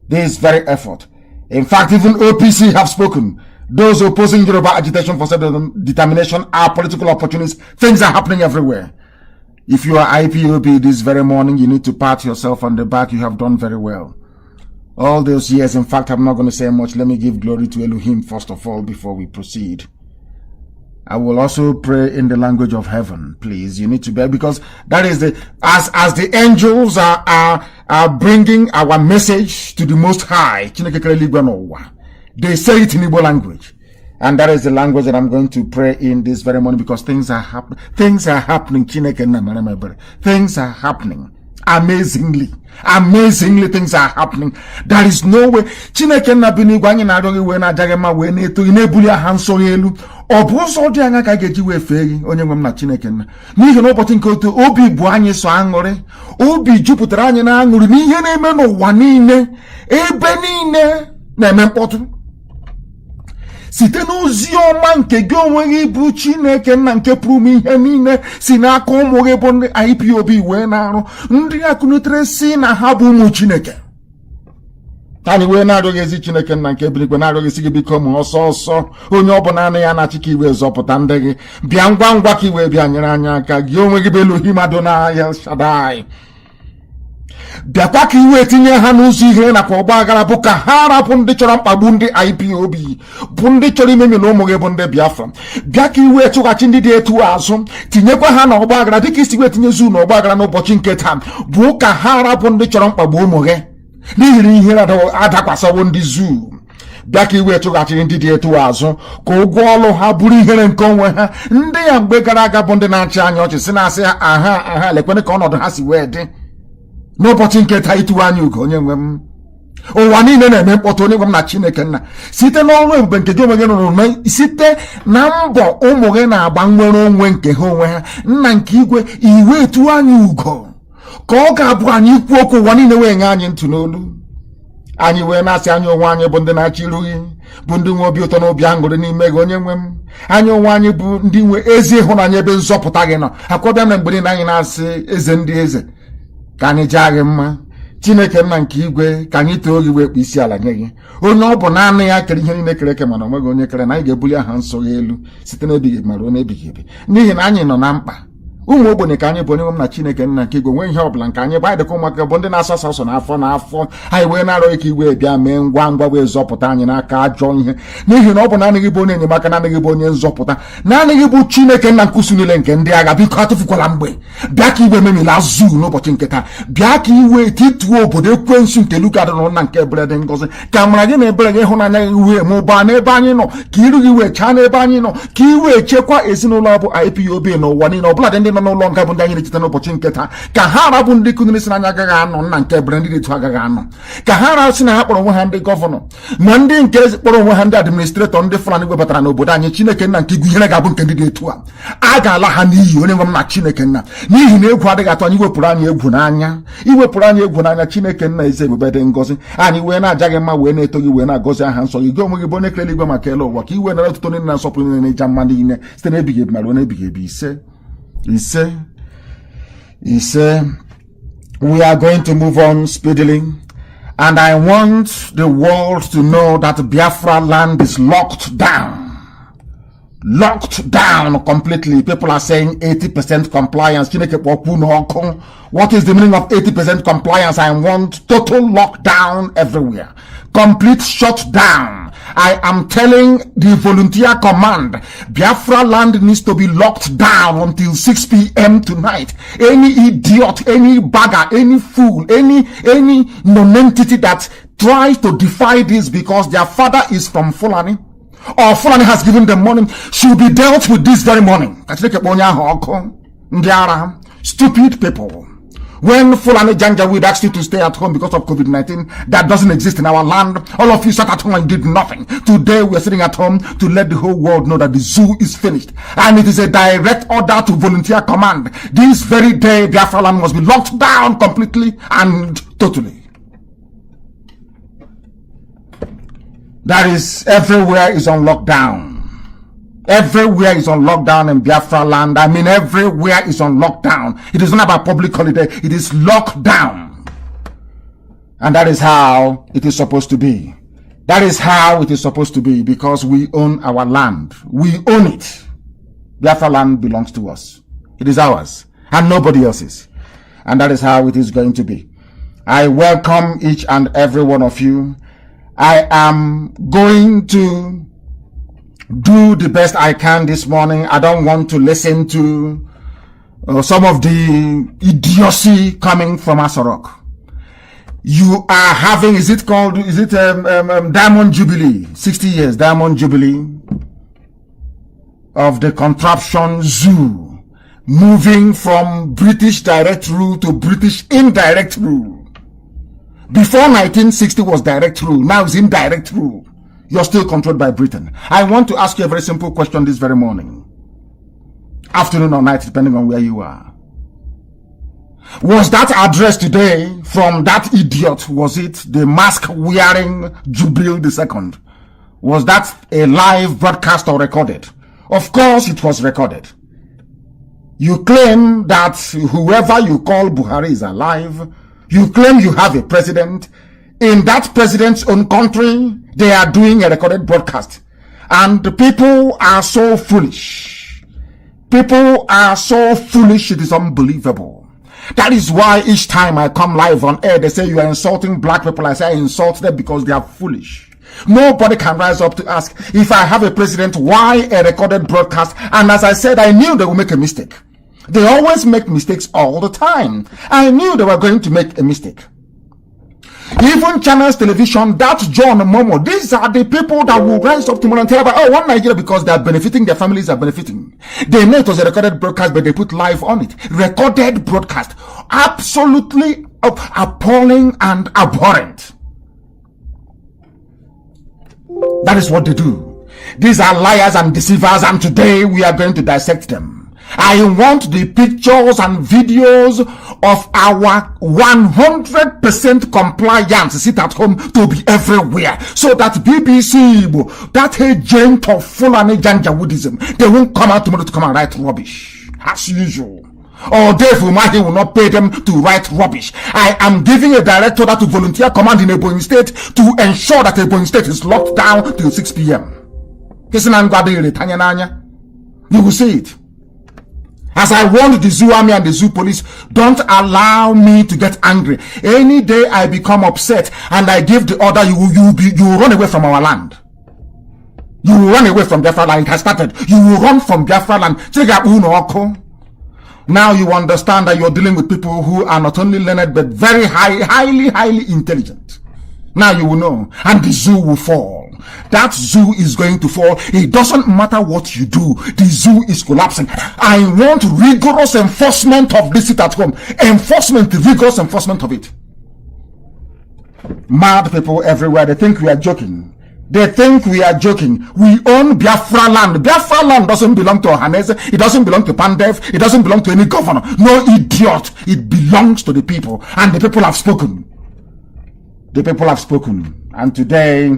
this very effort. In fact, even OPC have spoken. Those opposing Yoruba agitation for self-determination are political opportunists. Things are happening everywhere. If you are IPOB this very morning, you need to pat yourself on the back. You have done very well. All those years, in fact, I'm not going to say much. Let me give glory to Elohim first of all before we proceed. I will also pray in the language of heaven, please. You need to bear, because that is as the angels are bringing our message to the Most High. They say it in Igbo language. And that is the language that I'm going to pray in this very morning, because things are happening. Things are happening. Things are happening. Amazingly things are happening. There is no way. Chineke na bini gwanyi na adogi we na jagema we na eto inebuli ahanso elu. Obuso di anga ka geji we feri onye nwem na Chineke na. N'ihi na ụbọchị nke otu obi bụ anyị so aṅụrị. Obi jupụtara anyị na aṅụrị n'ihe na-eme n'ụwa niile. Ebe niile na-eme mkpọtụ. Site n'ozi ọma nke gị onwe gị bụ Chineke nna nke pụrụ ihe niile si n'aka ụmụ gị bụ ndị IPOB wee na-arụ, ndị akụnutere si na ha bụ ụmụ Chineke. Anyị wee na-arịọghị ezi Chineke nna nke ebiligwe na-arịọghị isi gị biko ma ọsọ ọsọ onye ọbụla anaghị anachi ka iwe zọpụta ndị gị. Bịa ngwa ngwa ka iwe bịa nyere anyị aka, gị onwe gị bụ Elohim Adonai El Shaddai. Bịakwa ka iwe tinye ha n'ụzọ ihe nakwa ọgba aghara, bụ ka ha rapụ ndị chọrọ mkpagbu ndị IPOB, bụ ndị chọrọ imemi na ụmụ gị bụ ndị Biafra. Bịa ka iwe chụghachi ndị dị etu azụ, tinyekwa ha na ọgba aghara dịka isi wee tinye zu na ọgba aghara n'ụbọchị nke taa, bụ ka ha rapụ ndị chọrọ mkpagbu ụmụ gị n'ihi na ihe adakwasịwo ndị zu. Bịa ka iwe chụghachi ndị dị etu azụ, ka ụgwọ ọlụ ha bụrụ ihere nke onwe ha. Ndị ya mgbe gara aga bụ ndị na-achị anya ọchị si na-asị ha aha lekwene ka ọnọdụ ha si wee dị. N'ụbọchị nke taa itu anya ugo onye nwe m. Ụwa niile na-eme mkpọtụ onye nwe m na Chineke nna, site n'ọrụ ebube nke gị onwe gị nụrụ, site na mbọ ụmụ gị na-agba nwere onwe nke ha onwe ha. Nna nke igwe, iwe etu anya ugo ka ọ ga-abụ anyị ikwu okwu ụwa niile wee nye anyị ntụ n'olu. Anyị wee na-asị anyị onwe anyị bụ ndị na-achị iru gị, bụ ndị nwe obi ụtọ na obi aṅụrị n'ime gị onye nwe m. Anyị onwe anyị bụ ndị nwe ezi ịhụnanya ebe nzọpụta gị nọ. Akwọbịa na mgbe niile anyị na-asị eze ndị eze ka anyị jaa gị mma. Chineke nna nke igwe, ka anyị too gị wee kpụ isi ala nye gị. Onye ọ bụ naanị ya kere ihe niile kere eke, mana onweghị onye kere, na anyị ga-ebuli aha nsọ ya elu site n'ebighị ebi ma ruo n'ebighị ebi, n'ihi na anyị nọ na mkpa. Ụmụ ogbenye ka anyị bụ onye nwe m na Chineke nna nke igwe, nwee ihe ọbụla nke anyị bụ. Anyị dịka ụmụaka bụ ndị na-asọ asọ n'afọ. Anyị wee na-arịọ ka igwe bịa mee ngwa ngwa wee zọpụta anyị n'aka ajọ ihe, n'ihi na ọ bụ naanị gị bụ onye enyemaka, naanị gị bụ onye nzọpụta, naanị gị bụ Chineke nna nkusu niile nke ndị agha. Biko atụfukwala mgbe. Bịa ka iwe memila zu n'ụbọchị nke taa. Bịa ka iwe tituo obodo ekwensu nke Luka dị nna nke ebere dị ngọzi. Ka amara gị na ebere gị ịhụnanya gị wee mụbaa n'ebe anyị nọ, ka iru gị wee chaa n'ebe anyị nọ, ka iwe chekwa ezinụlọ bụ IPOB n'ụwa niile, ọbụladị ndị nọ n'ụlọ nga bụ ndị anyị na-echeta n'ụbọchị nke taa. Ka ha rabụ ndị kụnere si n'anya agaghị anọ, nna nke ebere ndị dị etu agaghị anọ. Ka ha rasị na ha kpọrọ onwe ha ndị gọvanọ, ma ndị nke kpọrọ onwe ha ndị administretọ, ndị Fulani webatara n'obodo anyị. Chineke nna nke igwe, ihere ga-abụ nke ndị dị etu a ga-ala ha n'iyi onye nwe m na Chineke nna, n'ihi na egwu adịghị atụ anyị. Iwepụrụ anyị egwu n'anya, iwepụrụ anyị egwu n'anya. Chineke nna eze ebube dị ngọzi, anyị wee na-aja gị mma, wee na-eto gị, wee na-agọzi aha nsọ gị. Gị onwe gị bụ onye kere eluigwe maka ele ụwa, ka iwe nara ọtụtụ niile na nsọpụrụ niile na ịja mma niile site n'ebighị ebi ma ruo n'ebighị ebi. Ise. We are going to move on speedily, and I want the world to know that Biafra land is locked down completely. People are saying 80% compliance. What is the meaning of 80% compliance? I want total lockdown everywhere, complete shutdown. I am telling the volunteer command, Biafra land needs to be locked down until 6 p.m. tonight. Any idiot, any bagger, any fool, any nonentity that tries to defy this because their father is from Fulani, or Fulani has given them money, should be dealt with this very morning. Stupid people. When Fulani Janjaweed asked you to stay at home because of COVID-19, that doesn't exist in our land. All of you sat at home and did nothing. Today we are sitting at home to let the whole world know that the zoo is finished. And it is a direct order to volunteer command. This very day, Biafra land must be locked down completely and totally. That is, everywhere is on lockdown. Everywhere is on lockdown in Biafra land. I mean, everywhere is on lockdown. It is not about public holiday. It is lockdown. And that is how it is supposed to be. That is how it is supposed to be, because we own our land. We own it. Biafra land belongs to us. It is ours and nobody else's. And that is how it is going to be. I welcome each and every one of you. I am going to do the best I can this morning. I don't want to listen to some of the idiocy coming from Asorok. You are having, Diamond Jubilee, 60 years, Diamond Jubilee of the contraption zoo, moving from British direct rule to British indirect rule. Before 1960 was direct rule, now it's indirect rule. You're still controlled by Britain. I want to ask you a very simple question this very morning, afternoon or night, depending on where you are. Was that address today from that idiot, was it the mask-wearing Jubril II? Was that a live broadcast or recorded? Of course it was recorded. You claim that whoever you call Buhari is alive. You claim you have a president. In that president's own country, they are doing a recorded broadcast. And the people are so foolish. People are so foolish, it is unbelievable. That is why each time I come live on air, they say you are insulting black people. I say I insult them because they are foolish. Nobody can rise up to ask, if I have a president, why a recorded broadcast? And as I said, I knew they would make a mistake. They always make mistakes all the time. I knew they were going to make a mistake. Even Channels Television, that John Momo, these are the people that will rise up tomorrow and tell about, one Nigeria, because they are benefiting, their families are benefiting. They know it was a recorded broadcast, but they put live on it. Recorded broadcast. Absolutely appalling and abhorrent. That is what they do. These are liars and deceivers, and today we are going to dissect them. I want the pictures and videos of our 100% compliance sit at home to be everywhere, so that BBC, that agent of Fulani Janjawoodism, they won't come out tomorrow to come and write rubbish as usual. Or Dave Umahi will not pay them to write rubbish. I am giving a director that to volunteer command in Ebonyi State to ensure that Ebonyi State is locked down till 6 p.m. You will see it. As I warned the zoo army and the zoo police, don't allow me to get angry. Any day I become upset and I give the order, you will run away from our land. You will run away from Biafra land. It has started. You will run from Biafra land. Now you understand that you're dealing with people who are not only learned but very highly intelligent. Now you will know, and the zoo will fall. That zoo is going to fall. It doesn't matter what you do. The zoo is collapsing. I want rigorous enforcement of this sit at home. Rigorous enforcement of it. Mad people everywhere. They think we are joking. They think we are joking. We own Biafra land. Biafra land doesn't belong to Ohanese. It doesn't belong to Pandev. It doesn't belong to any governor. No idiot. It belongs to the people. And the people have spoken. The people have spoken. And today,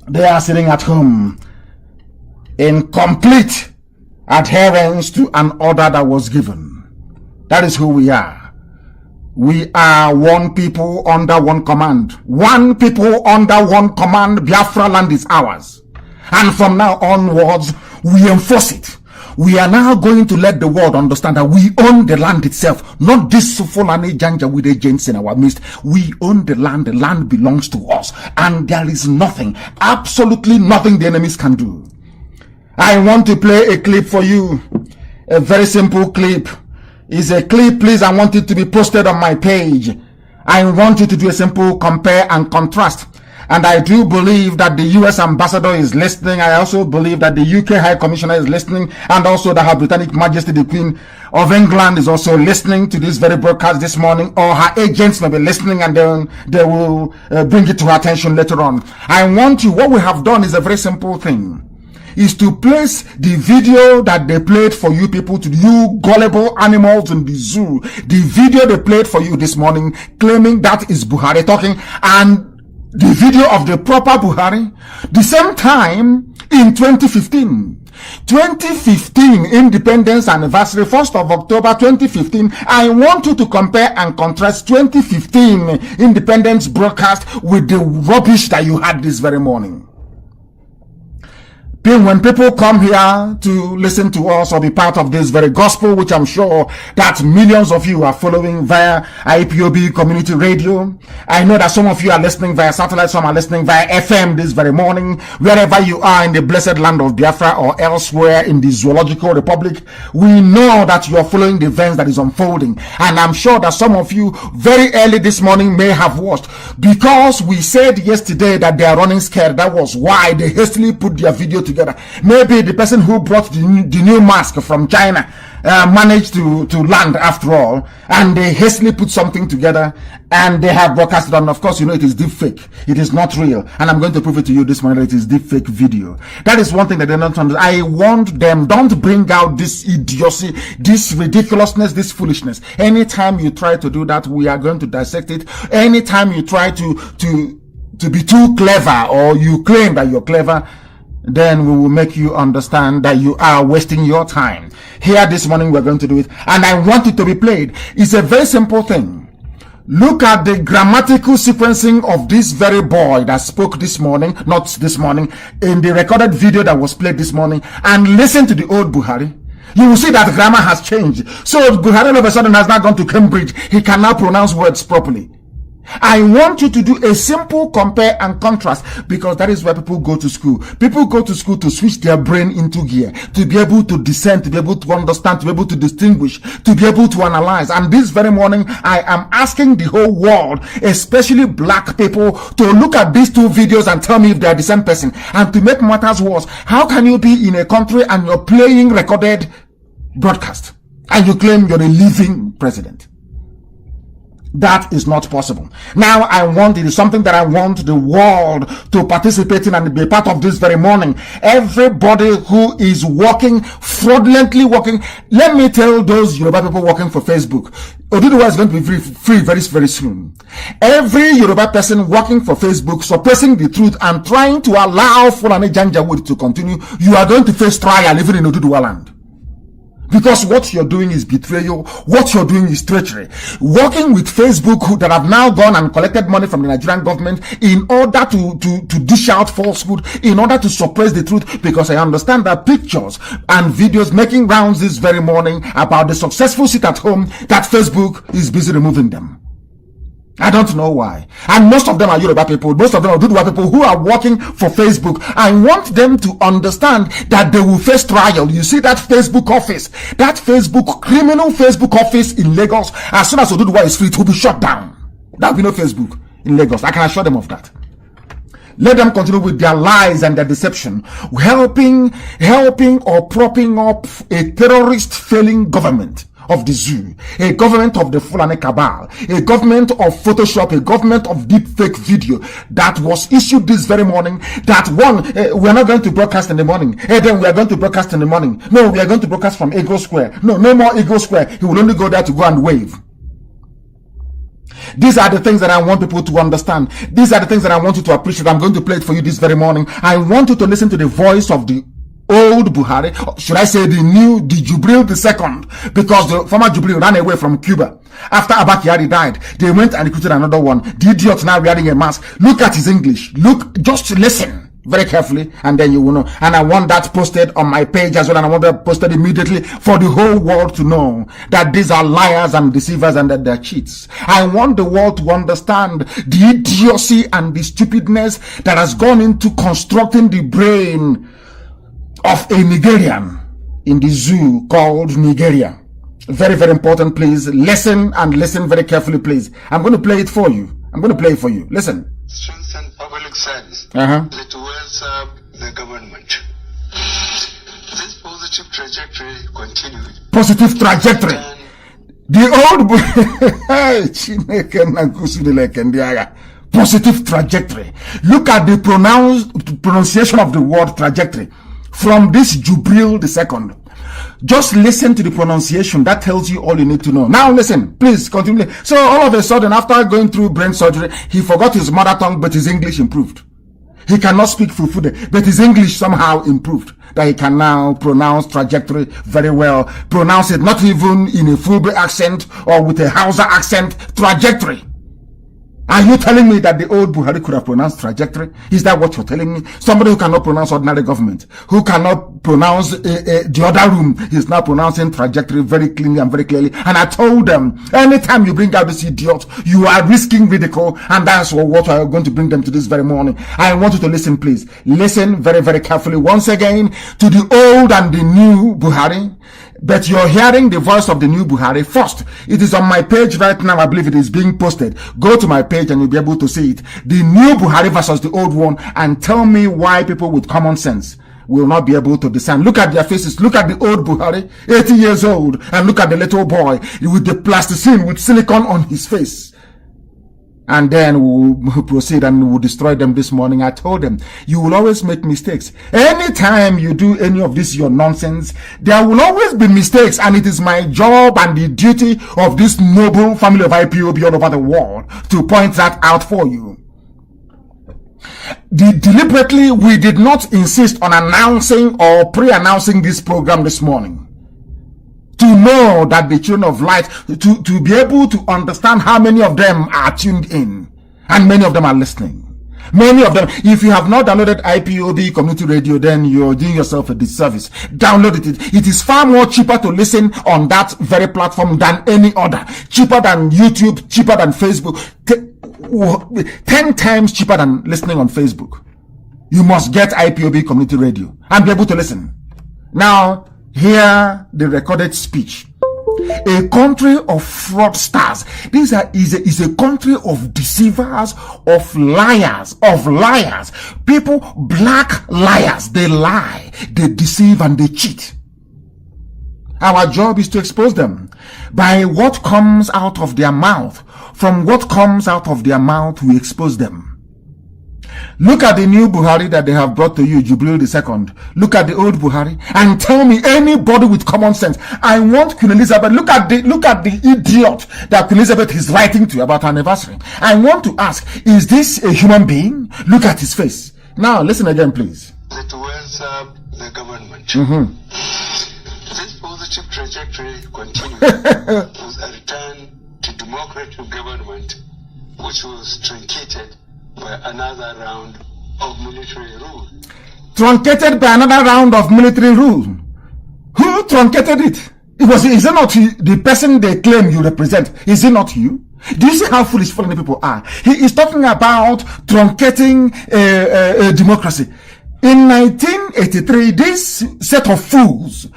they are sitting at home in complete adherence to an order that was given. That is who we are. We are one people under one command. One people under one command. Biafra land is ours. And from now onwards, we enforce it. We are now going to let the world understand that we own the land itself, not this Fulani Janjaweed agents in our midst. We own the land belongs to us, and there is nothing, absolutely nothing the enemies can do. I want to play a clip for you, a very simple clip. It's a clip, please, I want it to be posted on my page. I want you to do a simple compare and contrast. And I do believe that the US ambassador is listening. I also believe that the UK High Commissioner is listening. And also that Her Britannic Majesty, the Queen of England, is also listening to this very broadcast this morning. Or her agents may be listening, and then they will bring it to her attention later on. I want you, what we have done is a very simple thing. Is to place the video that they played for you people, to you gullible animals in the zoo. The video they played for you this morning, claiming that is Buhari talking, and the video of the proper Buhari, the same time in 2015, 2015 independence anniversary, 1st of October 2015. I want you to compare and contrast 2015 independence broadcast with the rubbish that you had this very morning. When people come here to listen to us or be part of this very gospel, which I'm sure that millions of you are following via IPOB community radio. I know that some of you are listening via satellite, some are listening via FM this very morning. Wherever you are in the blessed land of Biafra or elsewhere in the Zoological Republic, we know that you are following the events that is unfolding. And I'm sure that some of you very early this morning may have watched, because we said yesterday that they are running scared. That was why they hastily put their video together. Maybe the person who brought the new mask from China managed to land after all, and they hastily put something together and they have broadcasted on. Of course, you know it is deep fake. It is not real, and I'm going to prove it to you this morning. It is deep fake video. That is one thing that they don't understand. I want them, don't bring out this idiocy, this ridiculousness, this foolishness. Anytime you try to do that, we are going to dissect it. Anytime you try to be too clever, or you claim that you're clever, then we will make you understand that you are wasting your time. Here this morning we're going to do it, and I want it to be played. It's a very simple thing. Look at the grammatical sequencing of this very boy that spoke this morning, not this morning, in the recorded video that was played this morning, and listen to the old Buhari. You will see that grammar has changed. So Buhari all of a sudden has now gone to Cambridge. He can now pronounce words properly. I want you to do a simple compare and contrast, because that is where people go to school. People go to school to switch their brain into gear, to be able to discern, to be able to understand, to be able to distinguish, to be able to analyze. And this very morning, I am asking the whole world, especially black people, to look at these two videos and tell me if they are the same person. And to make matters worse, how can you be in a country and you're playing recorded broadcast and you claim you're a living president? That is not possible. Now it is something that I want the world to participate in and be part of this very morning. Everybody who is working, fraudulently working, let me tell those Yoruba people working for Facebook, Oduduwa is going to be free very, very soon. Every Yoruba person working for Facebook, suppressing the truth and trying to allow Fulani Janjaweed to continue, you are going to face trial even in Oduduwa land. Because what you're doing is betrayal. What you're doing is treachery. Working with Facebook that have now gone and collected money from the Nigerian government in order to dish out falsehood, in order to suppress the truth. Because I understand that pictures and videos making rounds this very morning about the successful sit at home, that Facebook is busy removing them. I don't know why. And most of them are Yoruba people. Most of them are Oduduwa people who are working for Facebook. I want them to understand that they will face trial. You see that Facebook office, that Facebook, criminal Facebook office in Lagos, as soon as Oduduwa is free, it will be shut down. There will be no Facebook in Lagos. I can assure them of that. Let them continue with their lies and their deception, helping or propping up a terrorist failing government of the zoo, a government of the Fulani cabal, a government of Photoshop, a government of deep fake video that was issued this very morning. That one, we're not going to broadcast in the morning. Then we are going to broadcast in the morning. No, we are going to broadcast from Eagle Square. No more Eagle Square. He will only go there to go and wave. These are the things that I want people to understand. These are the things that I want you to appreciate. I'm going to play it for you this very morning. I want you to listen to the voice of the old Buhari, should I say the Jubril II, because the former Jubril ran away from Cuba. After Abakari died, they went and recruited another one. The idiot now wearing a mask. Look at his English. Look, just listen very carefully, and then you will know. And I want that posted on my page as well, and I want that posted immediately for the whole world to know that these are liars and deceivers and that they're cheats. I want the world to understand the idiocy and the stupidness that has gone into constructing the brain of a Nigerian in the zoo called Nigeria. Very, very important, please. Listen and listen very carefully, please. I'm going to play it for you. Listen. Strengthen public service. It will serve the government. This positive trajectory continues. Positive trajectory. The old positive trajectory. Look at the pronunciation of the word trajectory from this Jubril II. Just listen to the pronunciation. That tells you all you need to know. Now listen, please continue. So all of a sudden, after going through brain surgery, he forgot his mother tongue, but his English improved. He cannot speak Fufude, but his English somehow improved. That he can now pronounce trajectory very well. Pronounce it not even in a Fulbe accent or with a Hausa accent. Trajectory. Are you telling me that the old Buhari could have pronounced trajectory? Is that what you're telling me? Somebody who cannot pronounce ordinary government, who cannot pronounce the other room, is now pronouncing trajectory very cleanly and very clearly. And I told them, anytime you bring out this idiot, you are risking ridicule, and that's what I'm going to bring them to this very morning. I want you to listen, please. Listen very, very carefully once again to the old and the new Buhari. But you're hearing the voice of the new Buhari first. It is on my page right now. I believe it is being posted. Go to my page and you'll be able to see it. The new Buhari versus the old one, and tell me why people with common sense will not be able to discern. Look at their faces. Look at the old Buhari, 80 years old, and look at the little boy with the plasticine with silicone on his face. And then we'll proceed and we'll destroy them this morning. I told them, you will always make mistakes. Anytime you do any of this, your nonsense, there will always be mistakes. And it is my job and the duty of this noble family of IPOB all over the world to point that out for you. Deliberately, we did not insist on announcing or pre-announcing this program this morning. To know that the children of light, to be able to understand how many of them are tuned in and many of them are listening. Many of them, if you have not downloaded IPOB Community Radio, then you're doing yourself a disservice. Download it. It is far more cheaper to listen on that very platform than any other. Cheaper than YouTube, cheaper than Facebook, 10 times cheaper than listening on Facebook. You must get IPOB Community Radio and be able to listen. Now, hear the recorded speech. A country of fraudsters. This is a country of deceivers, of liars. People, black liars. They lie, they deceive, and they cheat. Our job is to expose them by what comes out of their mouth. From what comes out of their mouth, we expose them. Look at the new Buhari that they have brought to you, Jubilee II. Look at the old Buhari and tell me, anybody with common sense. I want Queen Elizabeth. Look at the idiot that Queen Elizabeth is writing to about her anniversary. I want to ask, is this a human being? Look at his face. Now listen again, please. It will serve the government. This positive trajectory continues with a return to democratic government, which was truncated by another round of military rule. Truncated by another round of military rule. Who truncated it? Is it not the person they claim you represent? Is it not you? Do you see how foolish foreign people are? He is talking about truncating democracy. In 1983, this set of fools,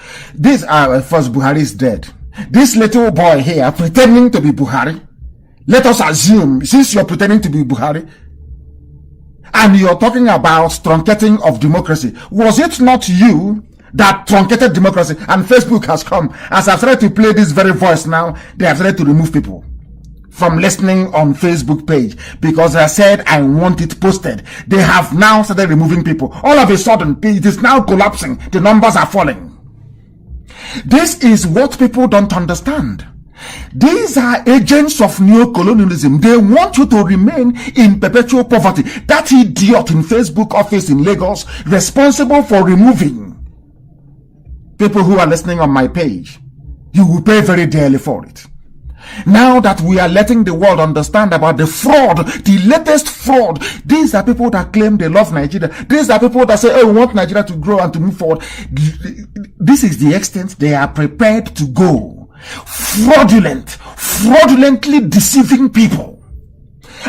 first Buhari is dead. This little boy here pretending to be Buhari. Let us assume, since you're pretending to be Buhari, and you're talking about truncating of democracy, was it not you that truncated democracy? And Facebook has come. As I've started to play this very voice now, they have started to remove people from listening on Facebook page because I said I want it posted. They have now started removing people. All of a sudden, it is now collapsing. The numbers are falling. This is what people don't understand. These are agents of neocolonialism. They want you to remain in perpetual poverty. That idiot in Facebook office in Lagos, responsible for removing people who are listening on my page, you will pay very dearly for it. Now that we are letting the world understand about the fraud, the latest fraud, these are people that claim they love Nigeria. These are people that say, oh, we want Nigeria to grow and to move forward. This is the extent they are prepared to go. Fraudulently deceiving people.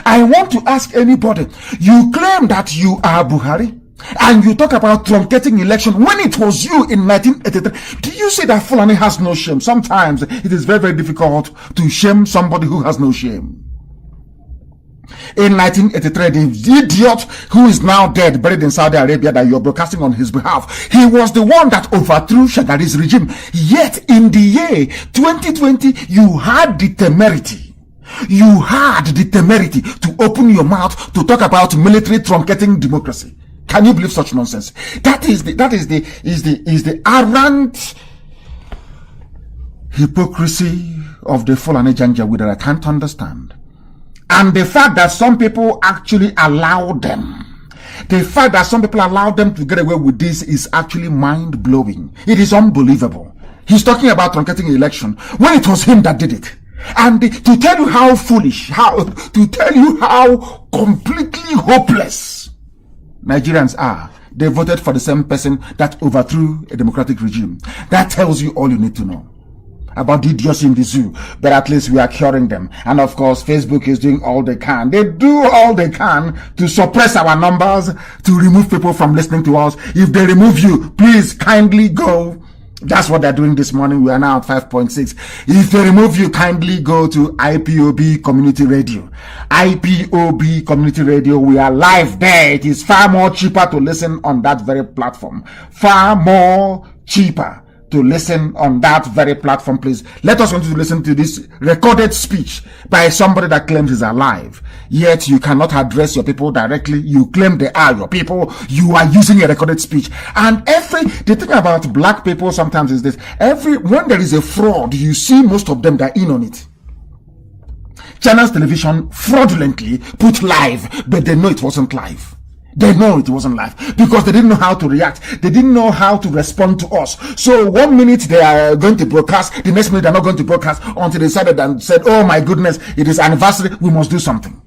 I want to ask anybody, you claim that you are Buhari and you talk about truncating election when it was you in 1983. Do you see that Fulani has no shame? Sometimes it is very, very difficult to shame somebody who has no shame. In 1983, the idiot who is now dead, buried in Saudi Arabia, that you're broadcasting on his behalf, he was the one that overthrew Shagari's regime. Yet in the year 2020, you had the temerity to open your mouth to talk about military truncating democracy. Can you believe such nonsense? That is the arrant hypocrisy of the Fulani Janjaweed that I can't understand. And the fact that some people actually allow them. The fact that some people allowed them to get away with this is actually mind-blowing. It is unbelievable. He's talking about truncating an election when it was him that did it. And to tell you how foolish, to tell you how completely hopeless Nigerians are, they voted for the same person that overthrew a democratic regime. That tells you all you need to know about the idiots in the zoo. But at least we are curing them. And of course, Facebook is doing all they can. They do all they can to suppress our numbers, to remove people from listening to us. If they remove you, please kindly go. That's what they're doing this morning. We are now at 5.6. If they remove you, kindly go to IPOB Community Radio. IPOB Community Radio. We are live there. It is far more cheaper to listen on that very platform. Far more cheaper to listen on that very platform. Please let us want to listen to this recorded speech by somebody that claims he's alive, yet you cannot address your people directly. You claim they are your people. You are using a recorded speech. And the thing about black people sometimes is this: when there is a fraud, you see most of them that are in on it. Channels television fraudulently put live, but they know it wasn't live. They know it wasn't live because they didn't know how to react. They didn't know how to respond to us. So 1 minute they are going to broadcast, the next minute they're not going to broadcast until they decided and said, oh my goodness, it is anniversary, we must do something.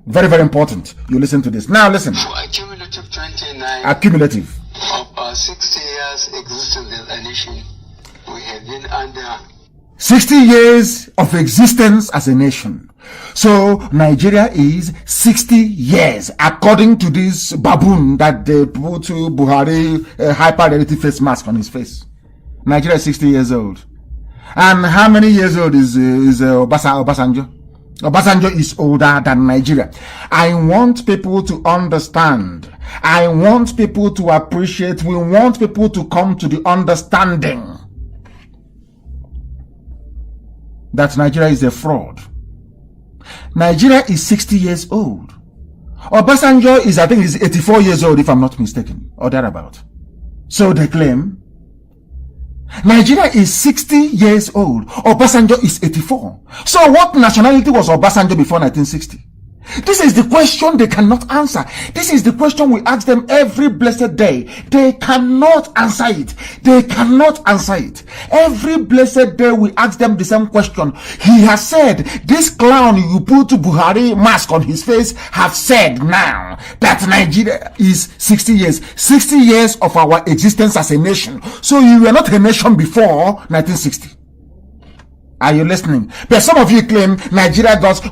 Very, very important. You listen to this. Now listen. For accumulative 29 accumulative of our 60 years existence as a nation, we have been under 60 years of existence as a nation. So Nigeria is 60 years, according to this baboon that they put to Buhari hyper reality face mask on his face. Nigeria is 60 years old. And how many years old is Obasanjo? Obasanjo is older than Nigeria. I want people to understand. I want people to appreciate. We want people to come to the understanding that Nigeria is a fraud. Nigeria is 60 years old. Obasanjo is, I think, is 84 years old, if I'm not mistaken, or thereabout. So they claim. Nigeria is 60 years old. Obasanjo is 84. So what nationality was Obasanjo before 1960? This is the question they cannot answer. This is the question we ask them every blessed day. They cannot answer it. They cannot answer it. Every blessed day we ask them the same question. He has said, this clown you put Buhari mask on his face have said now that Nigeria is 60 years. 60 years of our existence as a nation. So you were not a nation before 1960. Are you listening? But some of you claim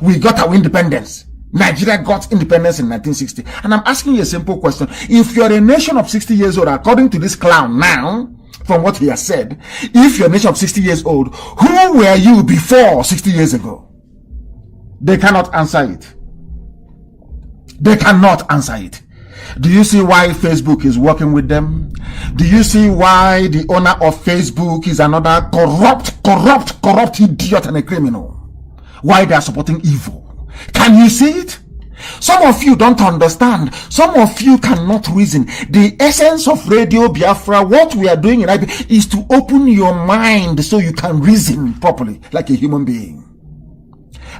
we got our independence. Nigeria got independence in 1960. And I'm asking you a simple question. If you're a nation of 60 years old, according to this clown now, from what he has said, if you're a nation of 60 years old, who were you before 60 years ago? They cannot answer it. They cannot answer it. Do you see why Facebook is working with them? Do you see why the owner of Facebook is another corrupt idiot and a criminal? Why they are supporting evil? Can you see it? Some of you don't understand. Some of you cannot reason. The essence of Radio Biafra, what we are doing in IB, is to open your mind so you can reason properly like a human being.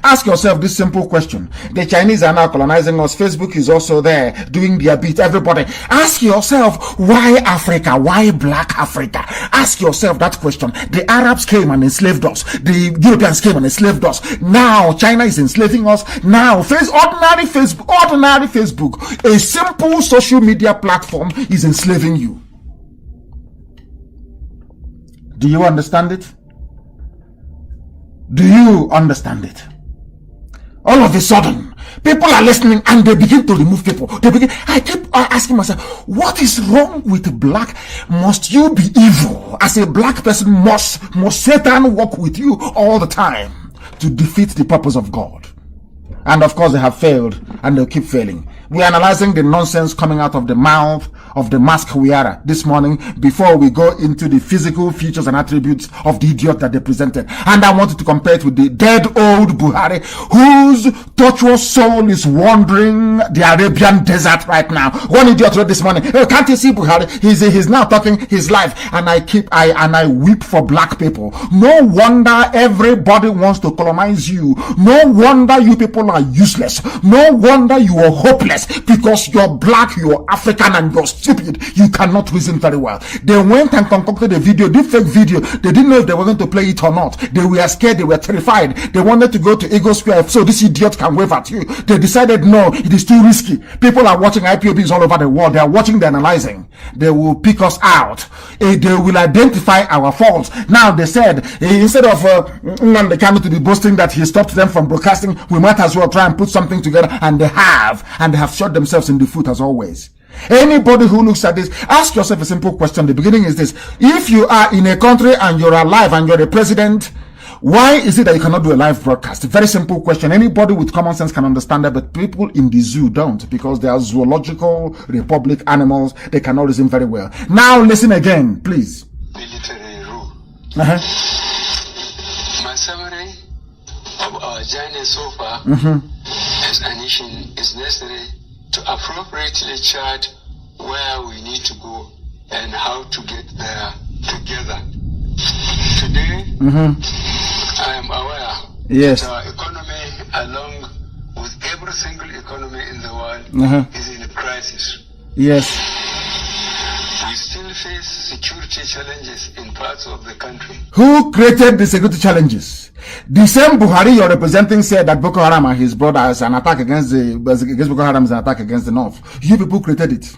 Ask yourself this simple question. The Chinese are now colonizing us. Facebook is also there doing their bit. Everybody, ask yourself, why Africa? Why black Africa? Ask yourself that question. The Arabs came and enslaved us. The Europeans came and enslaved us. Now China is enslaving us. Now ordinary Facebook, a simple social media platform, is enslaving you. Do you understand it? Do you understand it? All of a sudden, people are listening and they begin to remove people. I keep asking myself, what is wrong with black? Must you be evil? As a black person, must Satan work with you all the time to defeat the purpose of God? And of course, they have failed and they'll keep failing. We are analyzing the nonsense coming out of the mouth of the mask wearer this morning before we go into the physical features and attributes of the idiot that they presented. And I wanted to compare it with the dead old Buhari, whose tortuous soul is wandering the Arabian desert right now. One idiot wrote this morning, oh, can't you see Buhari? He's now talking his life. And I weep for black people. No wonder everybody wants to colonize you. No wonder you people are useless. No wonder you are hopeless, because you're black, you're African, and you're stupid. You cannot reason very well. They went and concocted a video, deep fake video. They didn't know if they were going to play it or not. They were scared, they were terrified. They wanted to go to Eagle Square so this idiot can wave at you. They decided no, it is too risky. People are watching IPOBs all over the world. They are watching, they're analyzing. They will pick us out. They will identify our faults. Now they said, instead of Nnamdi Kanu to be boasting that he stopped them from broadcasting, we might as well try and put something together, and they have shot themselves in the foot as always. Anybody who looks at this, ask yourself a simple question. The beginning is this: if you are in a country and you're alive and you're the president, why is it that you cannot do a live broadcast? Very simple question. Anybody with common sense can understand that, but people in the zoo don't, because they are zoological republic animals. They cannot reason very well. Now listen again, please. Military rule. My summary of our journey so far as a nation is necessary to appropriately chart where we need to go and how to get there together. Today, I am aware that our economy, along with every single economy in the world, is in a crisis. Yes. We still face security challenges in parts of the country. Who created the security challenges? The same Buhari you're representing said that Boko Haram and his brothers an attack against Boko Haram is an attack against the North. You people created it.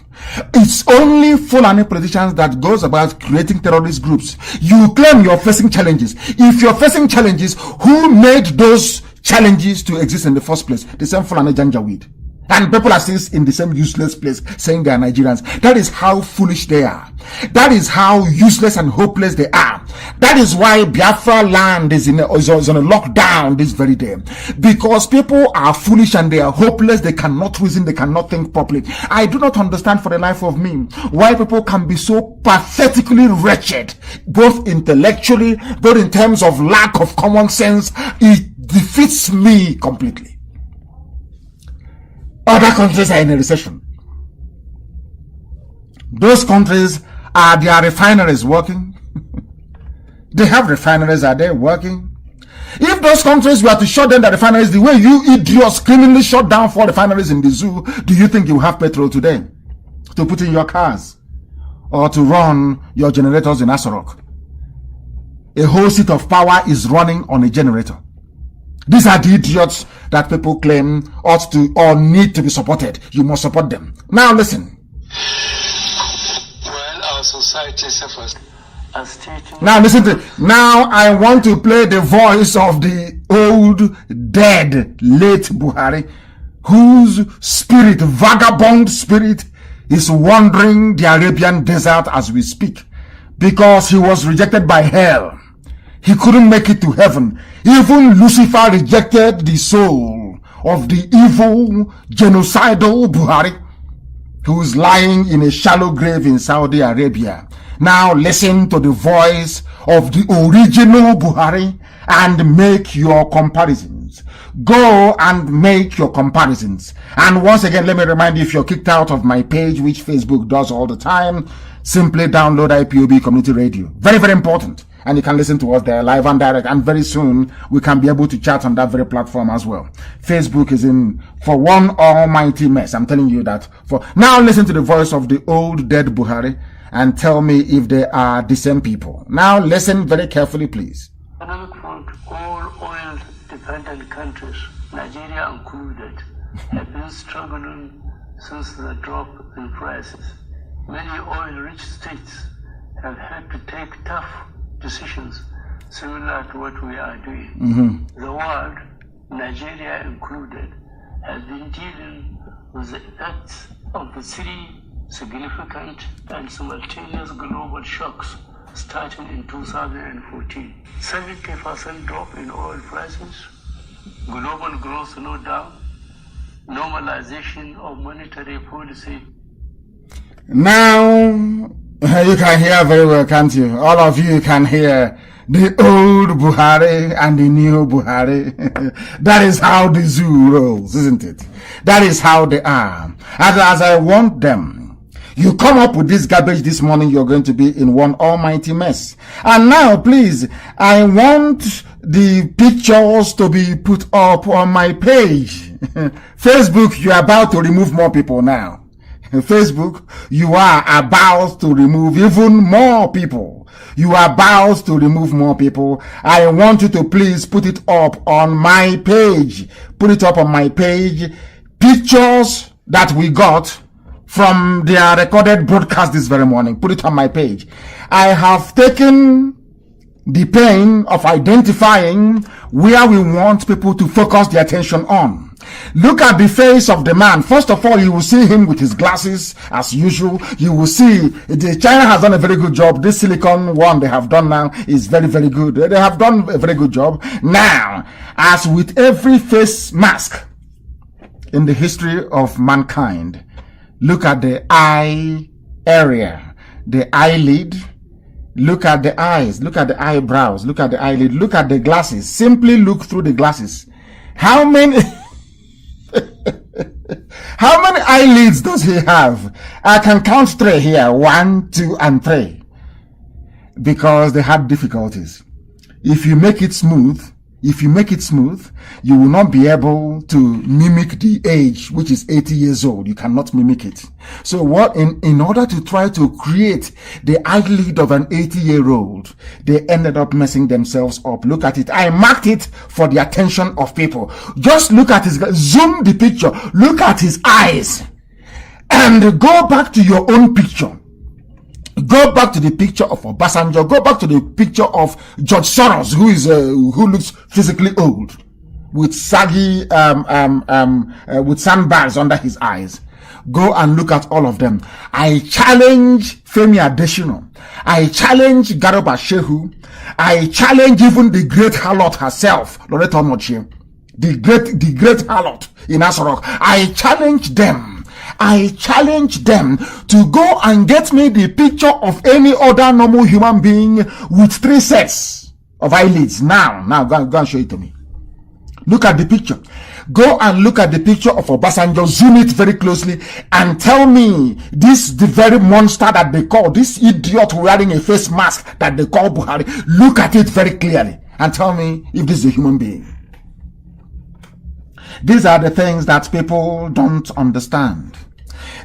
It's only Fulani politicians that goes about creating terrorist groups. You claim you're facing challenges. If you're facing challenges, who made those challenges to exist in the first place? The same Fulani Janjaweed. And people are still in the same useless place saying they are Nigerians. That is how foolish they are. That is how useless and hopeless they are. That is why Biafra land is on a lockdown this very day. Because people are foolish and they are hopeless. They cannot reason. They cannot think properly. I do not understand for the life of me why people can be so pathetically wretched, both intellectually, both in terms of lack of common sense. It defeats me completely. Other countries are in a recession. Those countries, are their refineries working? They have refineries, are they working? If those countries were to shut down the refineries the way you idiots criminally shut down 4 refineries in the zoo, do you think you have petrol today to put in your cars or to run your generators in Asorok? A whole seat of power is running on a generator. These are the idiots that people claim ought to or need to be supported. You must support them. Now listen. Well, our society suffers. Now listen to it. Now I want to play the voice of the old, dead, late Buhari, whose spirit, vagabond spirit, is wandering the Arabian desert as we speak, because he was rejected by hell. He couldn't make it to heaven. Even Lucifer rejected the soul of the evil, genocidal Buhari, who is lying in a shallow grave in Saudi Arabia. Now listen to the voice of the original Buhari and make your comparisons. Go and make your comparisons. And once again, let me remind you, if you're kicked out of my page, which Facebook does all the time, simply download IPOB Community Radio. Very, very important. And you can listen to us there live and direct. And very soon, we can be able to chat on that very platform as well. Facebook is in for one almighty mess. I'm telling you that. Now listen to the voice of the old dead Buhari and tell me if they are the same people. Now listen very carefully, please. Economic front, all oil-dependent countries, Nigeria included, have been struggling since the drop in prices. Many oil-rich states have had to take tough decisions similar to what we are doing. The world, Nigeria included, has been dealing with the effects of the 3 significant and simultaneous global shocks starting in 2014. 70% drop in oil prices, global growth slowdown, normalization of monetary policy. Now, you can hear very well, can't you? All of you can hear the old Buhari and the new Buhari. That is how the zoo rolls, isn't it? That is how they are. And as I want them, you come up with this garbage this morning, you're going to be in one almighty mess. And now, please, I want the pictures to be put up on my page. Facebook, you're about to remove more people now. Facebook, you are about to remove even more people. You are about to remove more people. I want you to please put it up on my page. Put it up on my page. Pictures that we got from their recorded broadcast this very morning. Put it on my page. I have taken the pain of identifying where we want people to focus their attention on. Look at the face of the man. First of all, you will see him with his glasses as usual. You will see China has done a very good job. This silicone one they have done now is very, very good. They have done a very good job. Now, as with every face mask in the history of mankind, look at the eye area, the eyelid. Look at the eyes, look at the eyebrows, look at the eyelid, look at the glasses. Simply look through the glasses. How many how many eyelids does he have? I can count 3 here. 1, 2, and 3. Because they had difficulties. If you make it smooth, you will not be able to mimic the age, which is 80 years old. You cannot mimic it. So what, in order to try to create the eyelid of an 80-year-old, they ended up messing themselves up. Look at it. I marked it for the attention of people. Just look at his, zoom the picture. Look at his eyes. And go back to your own picture. Go back to the picture of Obasanjo. Go back to the picture of George Soros, who looks physically old, with saggy, with sandbags under his eyes. Go and look at all of them. I challenge Femi Adesina. I challenge Garba Shehu. I challenge even the great harlot herself, Loretta Onochie, the great harlot in Asorok. I challenge them. I challenge them to go and get me the picture of any other normal human being with 3 sets of eyelids. Now, go and show it to me. Look at the picture. Go and look at the picture of Obasanjo. Zoom it very closely and tell me the very monster that they call, this idiot wearing a face mask that they call Buhari. Look at it very clearly and tell me if this is a human being. These are the things that people don't understand.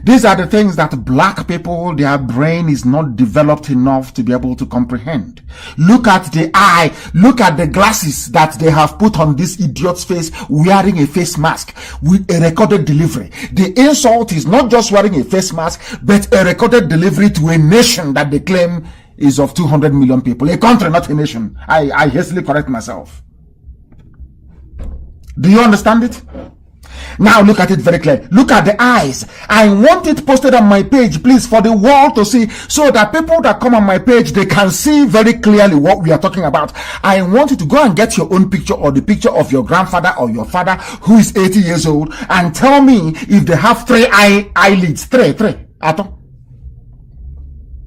These are the things that black people, their brain is not developed enough to be able to comprehend. Look at the eye. Look at the glasses that they have put on this idiot's face wearing a face mask with a recorded delivery. The insult is not just wearing a face mask, but a recorded delivery to a nation that they claim is of 200 million people. A country, not a nation. I hastily correct myself. Do you understand it? Now look at it very clearly. Look at the eyes. I want it posted on my page, please, for the world to see, so that people that come on my page, they can see very clearly what we are talking about. I want you to go and get your own picture or the picture of your grandfather or your father who is 80 years old and tell me if they have 3 eyelids. 3. Ato.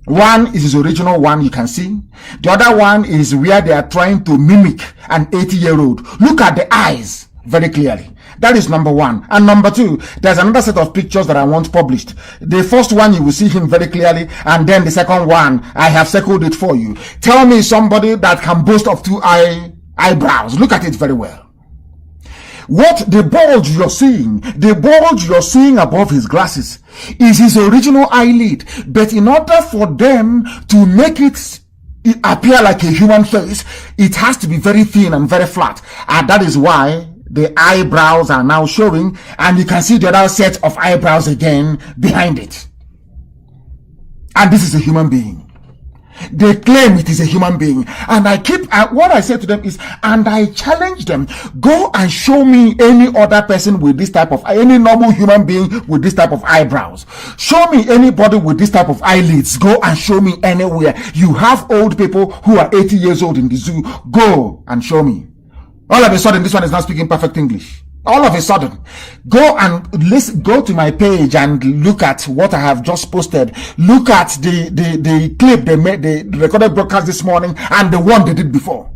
One is his original one, you can see. The other one is where they are trying to mimic an 80-year-old. Look at the eyes very clearly. That is number 1. And number 2, there's another set of pictures that I want published. The first one, you will see him very clearly. And then the second one, I have circled it for you. Tell me somebody that can boast of 2 eyebrows. Look at it very well. What the bulge you're seeing above his glasses is his original eyelid. But in order for them to make it appear like a human face, it has to be very thin and very flat. And that is why the eyebrows are now showing, and you can see the other set of eyebrows again behind it. And this is a human being. They claim it is a human being. And what I say to them is, and I challenge them, go and show me any other person with this type of, any normal human being with this type of eyebrows. Show me anybody with this type of eyelids. Go and show me anywhere. You have old people who are 80 years old in the zoo. Go and show me. All of a sudden, this one is not speaking perfect English. All of a sudden, go to my page and look at what I have just posted. Look at the clip they made, the recorded broadcast this morning, and the one they did before.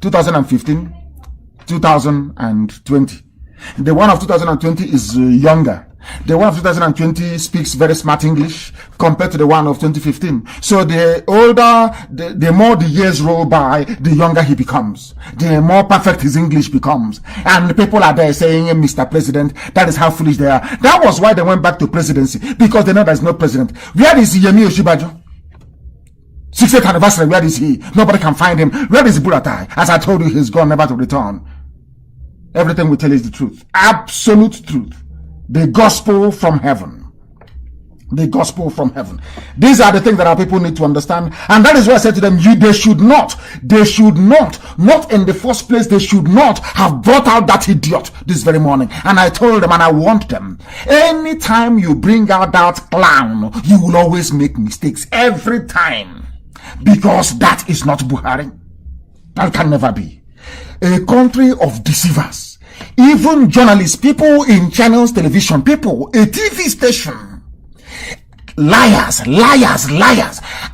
2015, 2020. The one of 2020 is younger. The one of 2020 speaks very smart English compared to the one of 2015. So the older, the more the years roll by, the younger he becomes. The more perfect his English becomes. And people are there saying, Mr. President, that is how foolish they are. That was why they went back to presidency, because they know there's no president. Where is Yemi Oshibajo? 60th anniversary, where is he? Nobody can find him. Where is Buratai? As I told you, he's gone, never to return. Everything we tell is the truth. Absolute truth. The gospel from heaven. The gospel from heaven. These are the things that our people need to understand. And that is why I said to them, they should not, not in the first place, they should not have brought out that idiot this very morning. And I told them, and I want them, anytime you bring out that clown, you will always make mistakes. Every time. Because that is not Buhari. That can never be. A country of deceivers. Even journalists, people in channels, television, people, a TV station, liars.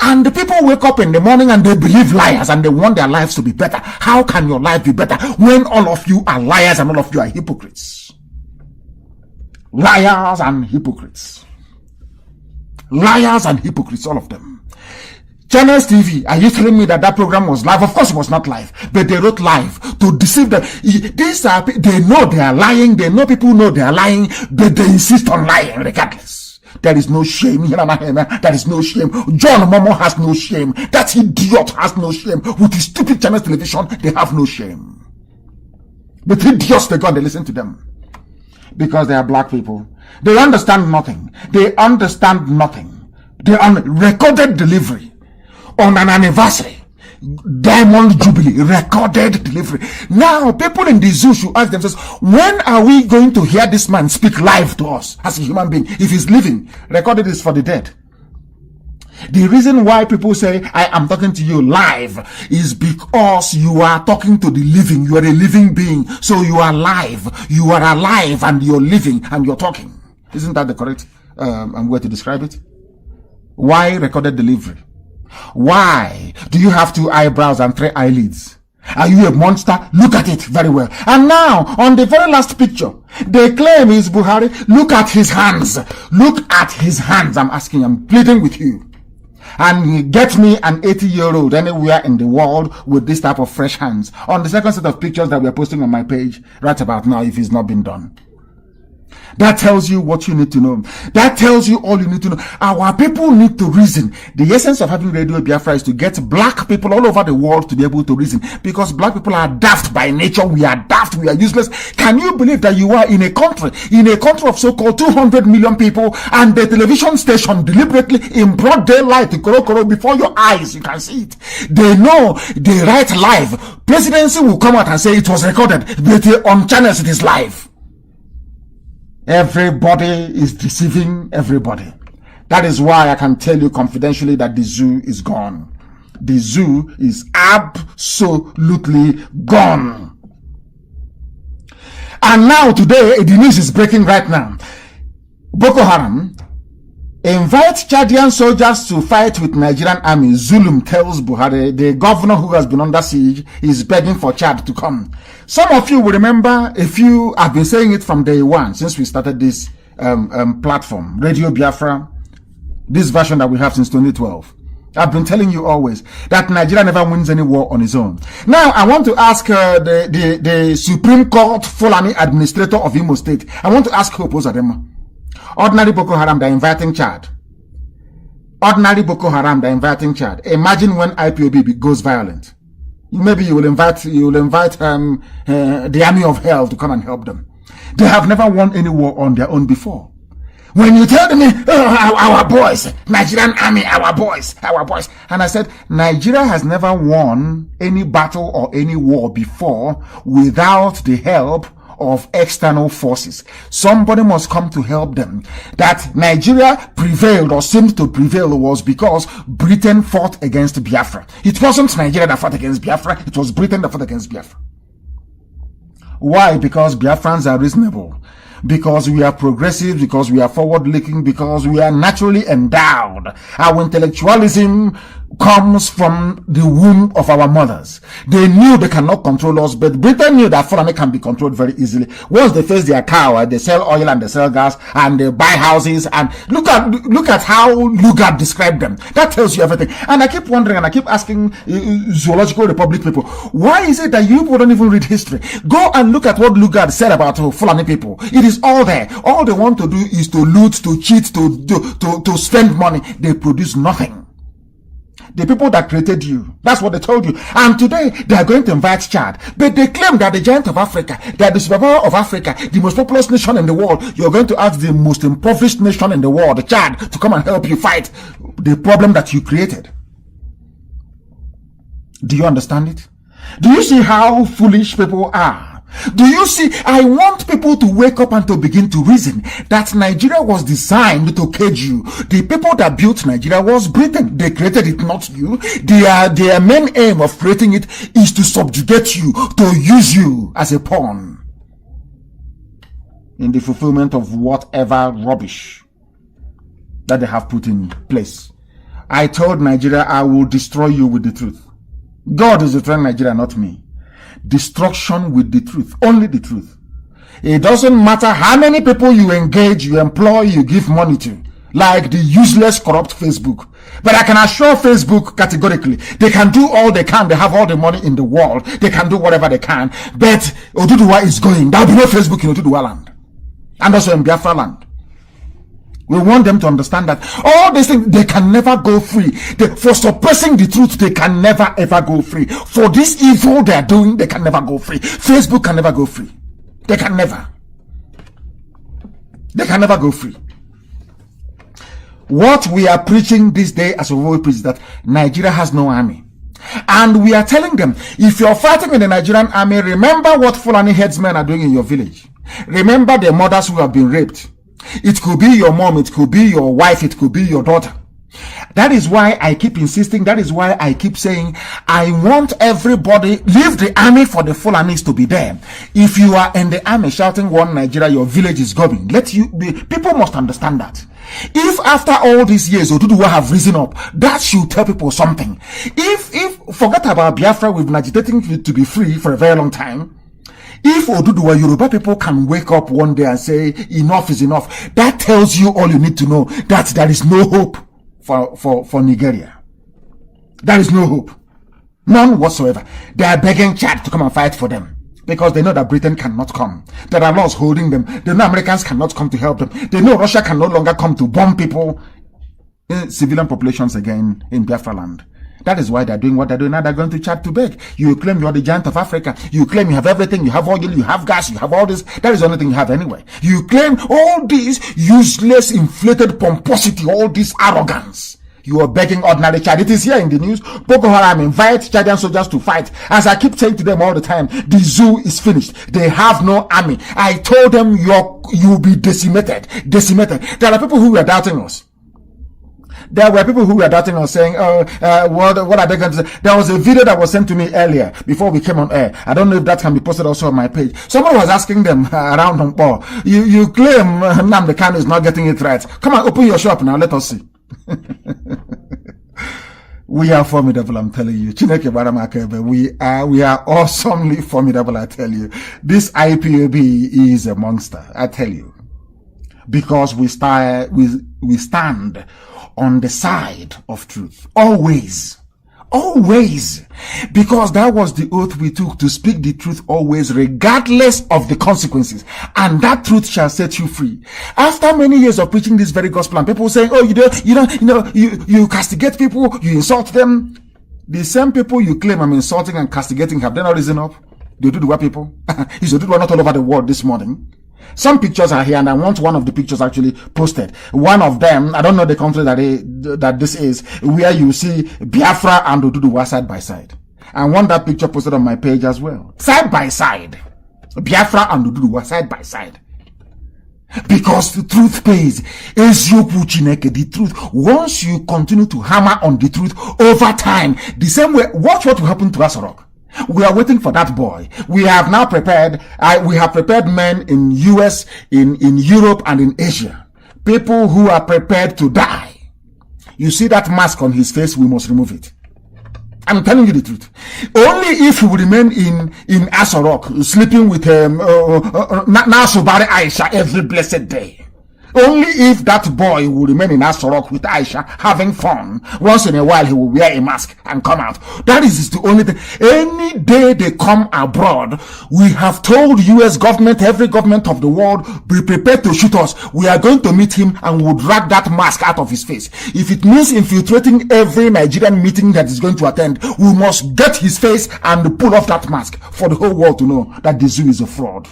And the people wake up in the morning and they believe liars and they want their lives to be better. How can your life be better when all of you are liars and all of you are hypocrites? Liars and hypocrites. Liars and hypocrites, all of them. Channels TV, are you telling me that program was live? Of course it was not live, but they wrote live to deceive them. These are, they know they are lying, they know people know they are lying, but they insist on lying regardless. There is no shame. There is no shame. John Momo has no shame. That idiot has no shame. With his stupid channels television, they have no shame. But idiots, they go and they listen to them. Because they are black people. They understand nothing. They understand nothing. They recorded delivery. On an anniversary, Diamond Jubilee, recorded delivery. Now, people in the zoo should ask themselves, when are we going to hear this man speak live to us as a human being? If he's living, recorded is for the dead. The reason why people say, I am talking to you live, is because you are talking to the living. You are a living being. So you are live. You are alive and you're living and you're talking. Isn't that the correct way to describe it? Why recorded delivery? Why do you have 2 eyebrows and 3 eyelids? Are you a monster? Look at it very well. And now, on the very last picture, they claim is Buhari. Look at his hands. Look at his hands. I'm asking, I'm pleading with you. And get me an 80-year-old anywhere in the world with this type of fresh hands. On the second set of pictures that we're posting on my page right about now, if it's not been done. That tells you what you need to know. That tells you all you need to know. Our people need to reason. The essence of having Radio Biafra is to get black people all over the world to be able to reason. Because black people are daft by nature. We are daft. We are useless. Can you believe that you are in a country of so-called 200 million people, and the television station deliberately in broad daylight, koro before your eyes, you can see it. They know they write live. Presidency will come out and say it was recorded, but on channels it is live. Everybody is deceiving everybody. That is why I can tell you confidentially that the zoo is gone. The zoo is absolutely gone. And now today, the news is breaking right now. Boko Haram invite Chadian soldiers to fight with Nigerian army. Zulum tells Buhari, the governor who has been under siege, is begging for Chad to come. Some of you will remember, I've been saying it from day one, since we started this platform, Radio Biafra, this version that we have since 2012. I've been telling you always that Nigeria never wins any war on its own. Now, I want to ask the Supreme Court Fulani Administrator of Imo State. I want to ask Hope Ozadema. Ordinary Boko Haram, they're inviting Chad. Ordinary Boko Haram, they're inviting Chad. Imagine when IPOB goes violent. Maybe you will invite the army of hell to come and help them. They have never won any war on their own before. When you tell me, our boys, Nigerian army, our boys. And I said, Nigeria has never won any battle or any war before without the help of external forces. Somebody must come to help them. That Nigeria prevailed or seemed to prevail was because Britain fought against Biafra. It wasn't Nigeria that fought against Biafra. It was Britain that fought against Biafra. Why? Because Biafrans are reasonable. Because we are progressive, because we are forward-looking, because we are naturally endowed. Our intellectualism comes from the womb of our mothers. They knew they cannot control us, but Britain knew that Fulani can be controlled very easily. Once they face their cow, they sell oil and they sell gas and they buy houses. And look at how Lugard described them. That tells you everything. And I keep wondering, and I keep asking Zoological Republic people, why is it that you people don't even read history? Go and look at what Lugard said about Fulani people. It is all there. All they want to do is to loot, to cheat, to spend money. They produce nothing. The people that created you, that's what they told you. And today, they are going to invite Chad. But they claim that the giant of Africa, that the superpower of Africa, the most populous nation in the world, you're going to ask the most impoverished nation in the world, Chad, to come and help you fight the problem that you created. Do you understand it? Do you see how foolish people are? Do you see? I want people to wake up and to begin to reason that Nigeria was designed to cage you. The people that built Nigeria was Britain. They created it, not you. Their main aim of creating it is to subjugate you, to use you as a pawn in the fulfillment of whatever rubbish that they have put in place. I told Nigeria, I will destroy you with the truth. God is destroying Nigeria, not me. Destruction with the truth, only the truth. It doesn't matter how many people you engage, you employ, you give money to, like the useless, corrupt Facebook. But I can assure Facebook categorically, they can do all they can. They have all the money in the world. They can do whatever they can. But Oduduwa is going. There will be no Facebook in Oduduwa land, and also in Biafra land. We want them to understand that all these things, they can never go free. For suppressing the truth, they can never ever go free. For this evil they are doing, they can never go free. Facebook can never go free. They can never. They can never go free. What we are preaching this day as a world is that Nigeria has no army. And we are telling them, if you're fighting in the Nigerian army, remember what Fulani headsmen are doing in your village. Remember the mothers who have been raped. It could be your mom, it could be your wife, it could be your daughter. That is why I keep insisting, that is why I keep saying, I want everybody, leave the army for the Fulanis to be there. If you are in the army shouting one Nigeria, your village is going. People must understand that. If after all these years, Oduduwa have risen up, that should tell people something. If forget about Biafra, we've been agitating to be free for a very long time. If Oduduwa Yoruba people can wake up one day and say, enough is enough, that tells you all you need to know, that there is no hope for Nigeria. There is no hope. None whatsoever. They are begging Chad to come and fight for them, because they know that Britain cannot come. There are laws holding them. They know Americans cannot come to help them. They know Russia can no longer come to bomb people, civilian populations again in Biafra land. That is why they're doing what they're doing now. They're going to Chad to beg. You claim you're the giant of Africa. You claim you have everything. You have oil, you have gas, you have all this. That is the only thing you have anyway. You claim all this useless, inflated pomposity, all this arrogance. You are begging ordinary Chad. It is here in the news. Boko Haram invite Chadian soldiers to fight. As I keep saying to them all the time, the zoo is finished. They have no army. I told them you'll be decimated. Decimated. There are people who were doubting us. There were people who were doubting us, saying, what are they going to say? There was a video that was sent to me earlier, before we came on air. I don't know if that can be posted also on my page. Someone was asking them around on Paul, you claim Nnamdi Kanu is not getting it right. Come on, open your shop now, let us see. We are formidable, I'm telling you. Chineke Baramakebe, we are awesomely formidable, I tell you. This IPOB is a monster, I tell you. Because we stand on the side of truth. Always. Always. Because that was the oath we took, to speak the truth always, regardless of the consequences. And that truth shall set you free. After many years of preaching this very gospel, and people saying, oh, you castigate people, you insult them. The same people you claim I'm insulting and castigating, have they not risen up? The Oduduwa people? Is Oduduwa not all over the world this morning? Some pictures are here, and I want one of the pictures actually posted. One of them, I don't know the country that this is, where you see Biafra and Oduduwa side by side. I want that picture posted on my page as well. Side by side. Biafra and Oduduwa side by side. Because the truth pays. Ezioku Chineke, the truth. Once you continue to hammer on the truth over time, the same way, watch what will happen to Asorok. We are waiting for that boy. We have now prepared, we have prepared men in US, in Europe, and in Asia. People who are prepared to die. You see that mask on his face, we must remove it. I'm telling you the truth. Only if he will remain in Asorok, sleeping with Nasobari Aisha every blessed day. Only if that boy will remain in Asorok with Aisha, having fun. Once in a while, he will wear a mask and come out. That is the only thing. Any day they come abroad, we have told US government, every government of the world, be prepared to shoot us. We are going to meet him and we'll drag that mask out of his face. If it means infiltrating every Nigerian meeting that is going to attend, we must get his face and pull off that mask for the whole world to know that the zoo is a fraud.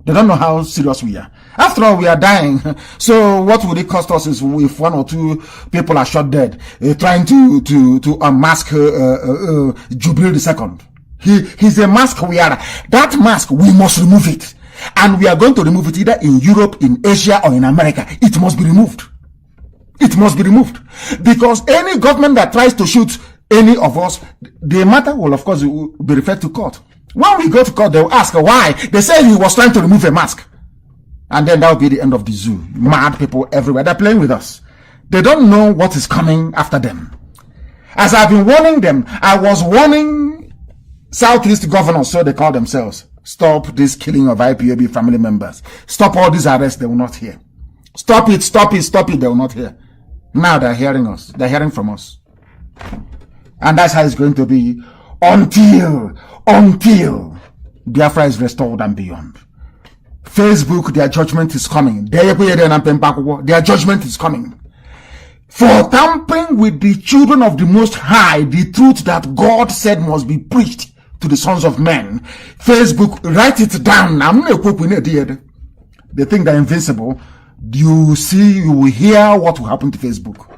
They don't know how serious we are. After all, we are dying. So what would it cost us is if one or two people are shot dead trying to unmask Jubilee II. He's a mask wearer. That mask, we must remove it. And we are going to remove it either in Europe, in Asia, or in America. It must be removed. It must be removed. Because any government that tries to shoot any of us, the matter will, of course, be referred to court. When we go to court, they'll ask why. They say he was trying to remove a mask. And then that will be the end of the zoo. Mad people everywhere. They're playing with us. They don't know what is coming after them. As I've been warning them, I was warning Southeast governors, so they call themselves. Stop this killing of IPOB family members. Stop all these arrests. They will not hear. Stop it, stop it, stop it. They will not hear. Now they're hearing us. They're hearing from us. And that's how it's going to be until Biafra is restored and beyond. Facebook, their judgment is coming. Their judgment is coming. For tampering with the children of the Most High, the truth that God said must be preached to the sons of men. Facebook, write it down. They think they're invincible. You see, you will hear what will happen to Facebook.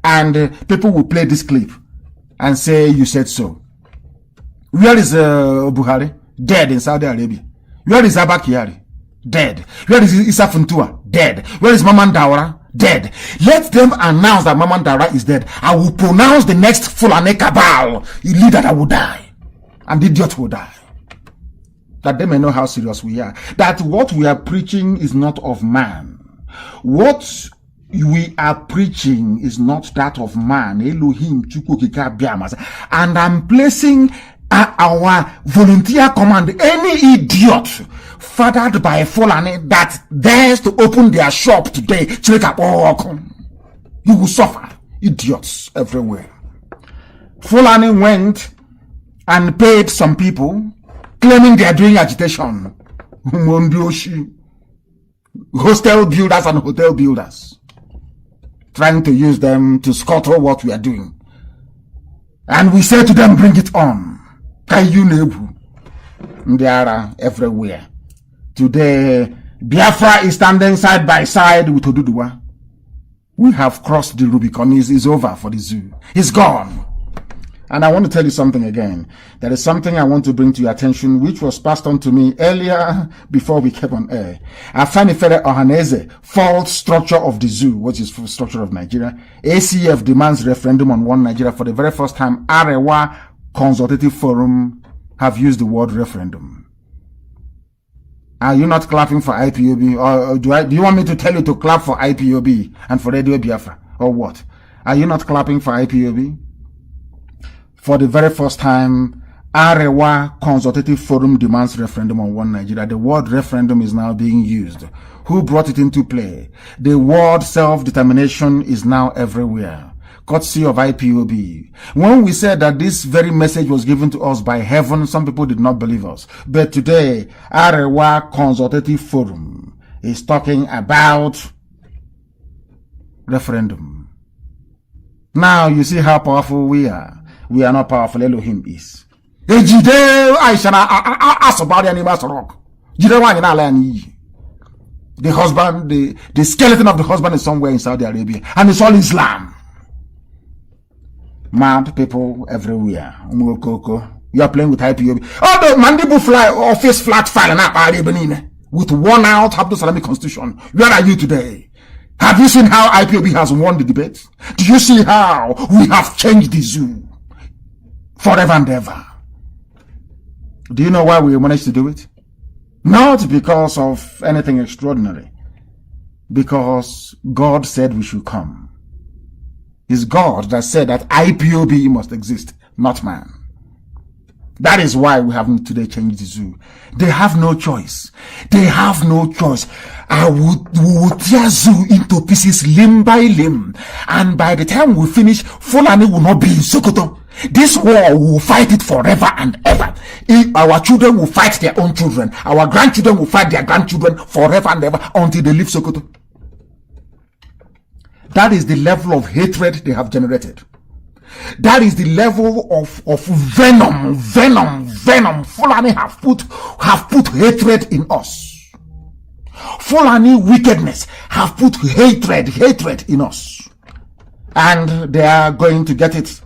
And people will play this clip and say, you said so. Where is Buhari? Dead in Saudi Arabia. Where is Abba Kyari? Dead. Where is Issa Funtua? Dead. Where is Maman Dawara? Dead. Let them announce that Maman Dawara is dead. I will pronounce the next Fulani cabal, a leader that will die. And the idiot will die. That they may know how serious we are. That what we are preaching is not of man. What we are preaching is not that of man. Elohim, Chukwu, Biamas. And I'm placing our volunteer command, any idiot fathered by a Fulani that dares to open their shop today, you will suffer. Idiots everywhere. Fulani went and paid some people claiming they are doing agitation. Hostel builders and hotel builders, trying to use them to scuttle what we are doing. And we say to them, bring it on. They are everywhere. Today, Biafra is standing side by side with Oduduwa. We have crossed the Rubicon. It's over for the zoo. It's gone. And I want to tell you something again. There is something I want to bring to your attention, which was passed on to me earlier before we came on air. Afenifere Ohaneze, false structure of the zoo, which is full structure of Nigeria. ACF demands referendum on one Nigeria. For the very first time, Arewa Consultative Forum have used the word referendum. Are you not clapping for IPOB? Or do you want me to tell you to clap for IPOB and for Radio Biafra? Or what? Are you not clapping for IPOB? For the very first time, Arewa Consultative Forum demands referendum on one Nigeria. The word referendum is now being used. Who brought it into play? The word self-determination is now everywhere. Courtesy of IPOB. When we said that this very message was given to us by heaven, some people did not believe us. But today, Arewa Consultative Forum is talking about referendum. Now you see how powerful we are. We are not powerful. Elohim is. The husband, the skeleton of the husband is somewhere in Saudi Arabia, and it's all Islam. Mad people everywhere. You are playing with IPOB. Oh, the mandible fly or face flat file with worn out Abdul Salami constitution. Where are you today? Have you seen how IPOB has won the debate? Do you see how we have changed the zoo? forever and ever. Do you know why we managed to do it? Not because of anything extraordinary. Because God said we should come. It's God that said that IPOB must exist, not man. That is why we haven't today changed the zoo. They have no choice. They have no choice. We will tear zoo into pieces limb by limb. And by the time we finish, Fulani will not be in Sokoto. This war, we will fight it forever and ever. Our children will fight their own children. Our grandchildren will fight their grandchildren forever and ever until they leave Sokoto. That is the level of hatred they have generated. That is the level of venom Fulani have put hatred in us. Fulani wickedness have put hatred in us. And they are going to get it.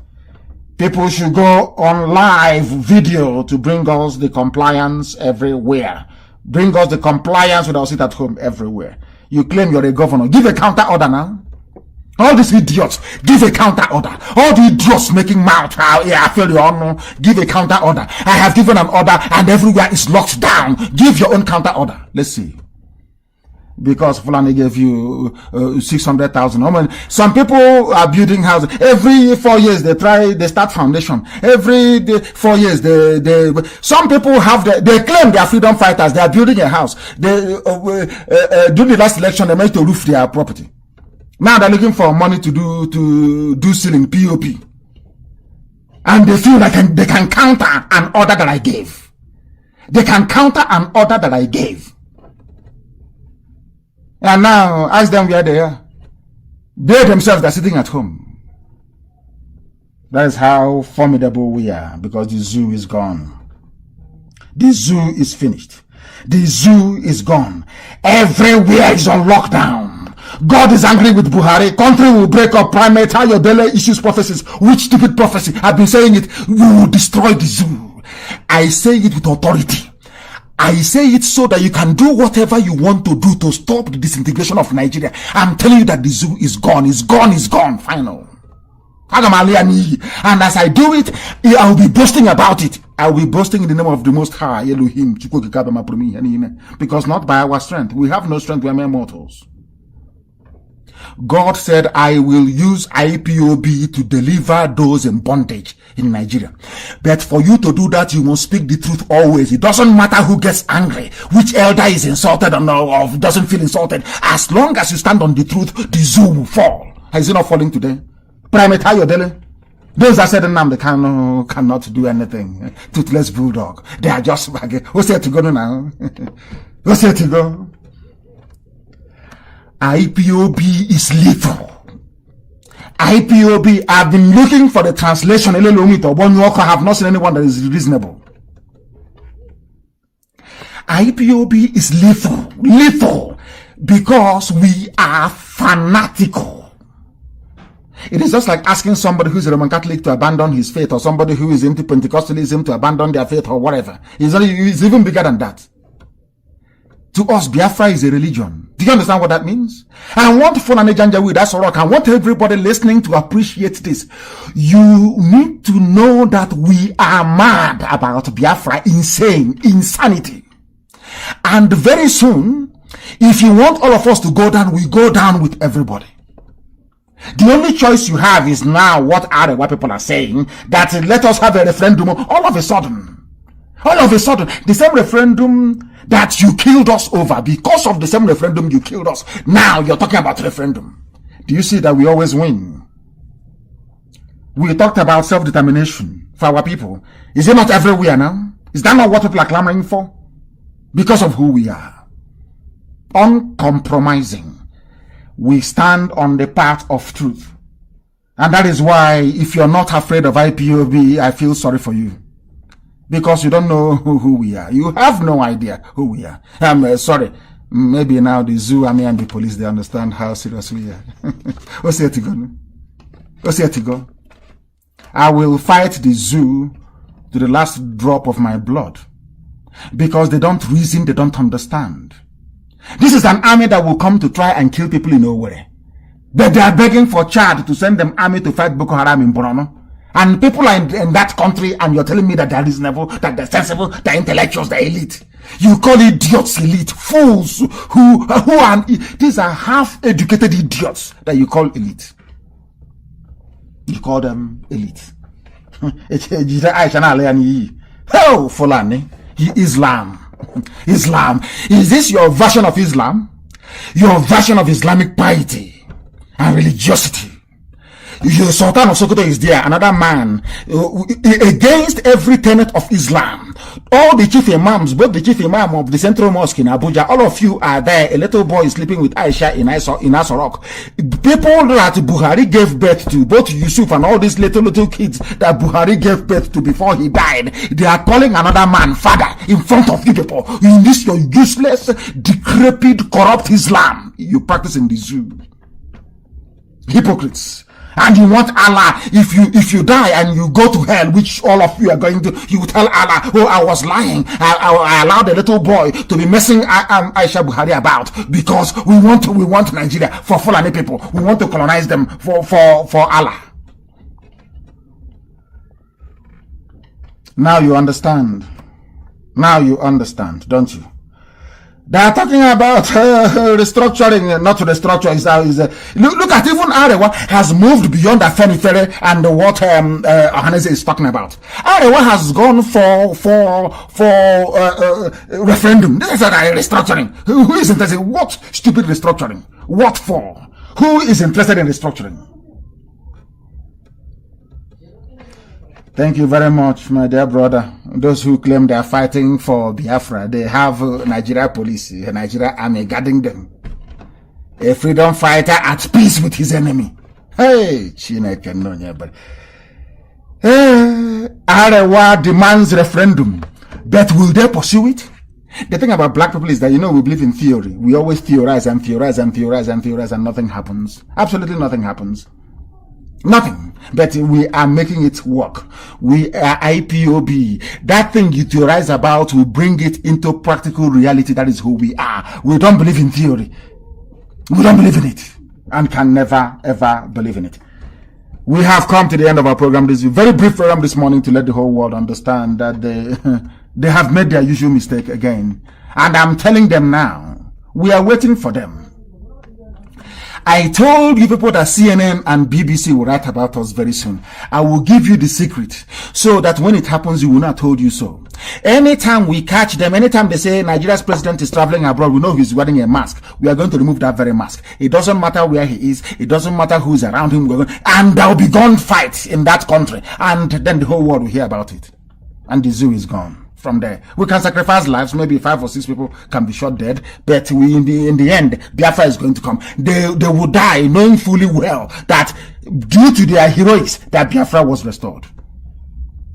People should go on live video to bring us the compliance everywhere. Bring us the compliance without sit at home everywhere. You claim you're a governor. Give a counter order now. All these idiots, give a counter order. All the idiots making mouth, I feel your honor. Give a counter order. I have given an order and everywhere is locked down. Give your own counter order. Let's see. Because Fulani gave you 600,000. Some people are building houses. Every 4 years they start foundation. Every 4 years some people they claim they are freedom fighters. They are building a house. During the last election, they managed to roof their property. Now they're looking for money to do ceiling, POP. And they feel like they can counter an order that I gave. They can counter an order that I gave. And now ask them where they are. They themselves are sitting at home. That is how formidable we are, because the zoo is gone. The zoo is finished. The zoo is gone. Everywhere is on lockdown. God is angry with Buhari. Country will break up. Primate Ayodele issues prophecies. Which stupid prophecy? I've been saying it. We will destroy the zoo. I say it with authority. I say it so that you can do whatever you want to do to stop the disintegration of Nigeria. I'm telling you that the zoo is gone. It's gone. It's gone. Final. And as I do it, I will be boasting about it. I will be boasting in the name of the Most High, Elohim, because not by our strength. We have no strength. We are mere mortals. God said, I will use IPOB to deliver those in bondage in Nigeria. But for you to do that, you must speak the truth always. It doesn't matter who gets angry, which elder is insulted or doesn't feel insulted. As long as you stand on the truth, the zoo will fall. Is it not falling today? Primate Ayodele. Those that said Nnamdi Kanu cannot do anything. Toothless bulldog. They are just what's here to go now? What's here to go? IPOB is lethal. IPOB, I've been looking for the translation. I have not seen anyone that is reasonable. IPOB is lethal. Lethal. Because we are fanatical. It is just like asking somebody who is a Roman Catholic to abandon his faith, or somebody who is into Pentecostalism to abandon their faith, or whatever. It's even bigger than that. To us, Biafra is a religion. Do you understand what that means? I want Fulani Janjaweed, that's all right. I want everybody listening to appreciate this. You need to know that we are mad about Biafra, insane, insanity. And very soon, if you want all of us to go down, we go down with everybody. The only choice you have is now what people are saying, that let us have a referendum all of a sudden. All of a sudden, the same referendum that you killed us over, because of the same referendum you killed us, now you're talking about referendum. Do you see that we always win? We talked about self-determination for our people. Is it not everywhere now? Is that not what people are clamoring for? Because of who we are. Uncompromising. We stand on the path of truth. And that is why, if you're not afraid of IPOB, I feel sorry for you. Because you don't know who we are. You have no idea who we are. I'm sorry. Maybe now the zoo, army, and the police, they understand how serious we are. What's here to go? What's here to go? I will fight the zoo to the last drop of my blood. Because they don't reason, they don't understand. This is an army that will come to try and kill people in Owerri. But they are begging for Chad to send them army to fight Boko Haram in Borno. And people are in that country, and you're telling me that they're reasonable, that they're sensible, they're intellectuals, they're elite. You call idiots elite, fools who are, these are half-educated idiots that you call elite. You call them elite. Oh, Fulani, Islam. Islam. Is this your version of Islam? Your version of Islamic piety and religiosity? Your Sultan of Sokoto is there, another man, against every tenet of Islam. All the chief imams, both the chief imam of the Central Mosque in Abuja, all of you are there. A little boy is sleeping with Aisha in Asorok. People that Buhari gave birth to, both Yusuf and all these little kids that Buhari gave birth to before he died, they are calling another man father in front of you people. In this your useless, decrepit, corrupt Islam you practice in the zoo. Hypocrites. And you want Allah, if you die and you go to hell, which all of you are going to, you tell Allah, oh, I was lying. I allowed a little boy to be messing Aisha Buhari about because we want Nigeria for Fulani people. We want to colonize them for Allah. Now you understand. Now you understand, don't you? They are talking about restructuring, not restructure. Look at even Arewa has moved beyond Afenifere and what Ohaneze is talking about. Arewa has gone for referendum. This is a restructuring. Who is interested? What stupid restructuring? What for? Who is interested in restructuring? Thank you very much, my dear brother. Those who claim they are fighting for Biafra, they have Nigeria police, Nigeria army guarding them. A freedom fighter at peace with his enemy. Hey, Chineke no nyebere. Arewa demands referendum, but will they pursue it? The thing about black people is that, we believe in theory. We always theorize and nothing happens. Absolutely nothing happens. Nothing. But we are making it work. We are IPOB. That thing you theorize about, we bring it into practical reality. That is who we are. We don't believe in theory. We don't believe in it. And can never, ever believe in it. We have come to the end of our program. This is a very brief program this morning to let the whole world understand that they have made their usual mistake again. And I'm telling them now, we are waiting for them. I told you people that CNN and BBC will write about us very soon. I will give you the secret so that when it happens, you will not told you so. Anytime we catch them, anytime they say Nigeria's president is traveling abroad, we know he's wearing a mask. We are going to remove that very mask. It doesn't matter where he is. It doesn't matter who's around him. And there will be gunfights in that country. And then the whole world will hear about it. And the zoo is gone. From there, we can sacrifice lives. Maybe 5 or 6 people can be shot dead, but in the end, Biafra is going to come. They will die knowing fully well that due to their heroics, that Biafra was restored.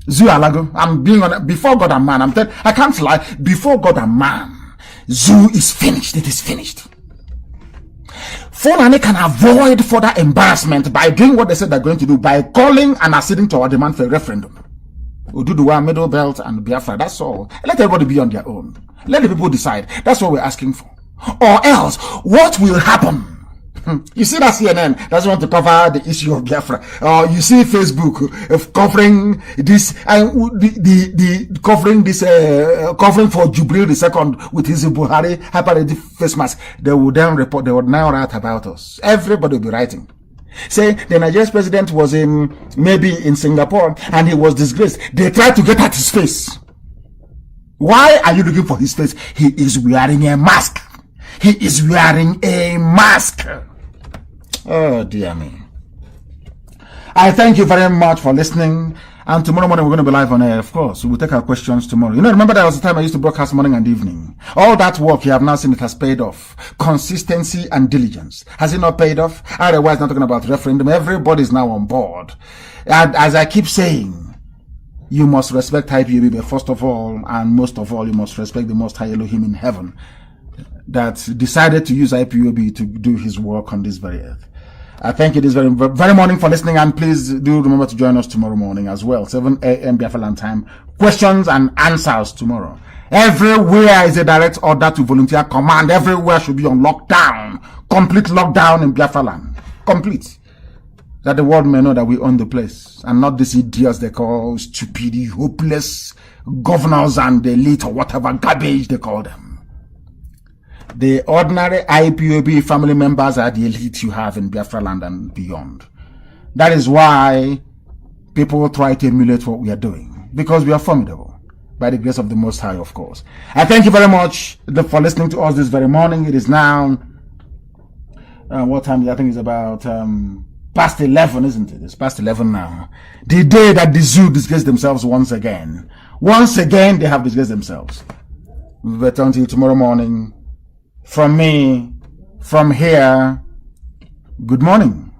Zoo Alago, I'm being on before God and man. I can't lie. Before God and man, Zoo is finished. It is finished. Fulani can avoid further embarrassment by doing what they said they're going to do, by calling and acceding to our demand for a referendum. Ududuwa, Middle Belt, and Biafra. That's all. Let everybody be on their own. Let the people decide. That's what we're asking for. Or else, what will happen? You see that CNN doesn't want to cover the issue of Biafra. You see Facebook covering this, covering for Jubilee II with his Buhari hyper face mask. They will then report. They will now write about us. Everybody will be writing. Say the Nigerian president was maybe in Singapore and he was disgraced. They tried to get at his face. Why are you looking for his face? He is wearing a mask. He is wearing a mask. Oh dear me. I thank you very much for listening. And tomorrow morning we're going to be live on air, of course. We'll take our questions tomorrow. Remember that was the time I used to broadcast morning and evening. All that work you have now seen, it has paid off. Consistency and diligence. Has it not paid off? Otherwise, not talking about referendum. Everybody is now on board. And as I keep saying, you must respect IPOB, but first of all, and most of all, you must respect the Most High Elohim in heaven that decided to use IPOB to do his work on this very earth. I thank you this very morning for listening, and please do remember to join us tomorrow morning as well, 7 a.m. Biafra time. Questions and answers tomorrow. Everywhere is a direct order to volunteer command. Everywhere should be on lockdown. Complete lockdown in Biafra land. Complete. that the world may know that we own the place, and not these idiots they call stupid, hopeless governors and the elite or whatever garbage they call them. The ordinary IPOB family members are the elite you have in Biafra land and beyond. That is why people try to emulate what we are doing, because we are formidable, by the grace of the Most High, of course. I thank you very much for listening to us this very morning. It is now, what time is it? I think it's about past 11, isn't it? It's past 11 now. The day that the zoo disgraced themselves once again. Once again, they have disgraced themselves. But until tomorrow morning, from me, from here, good morning.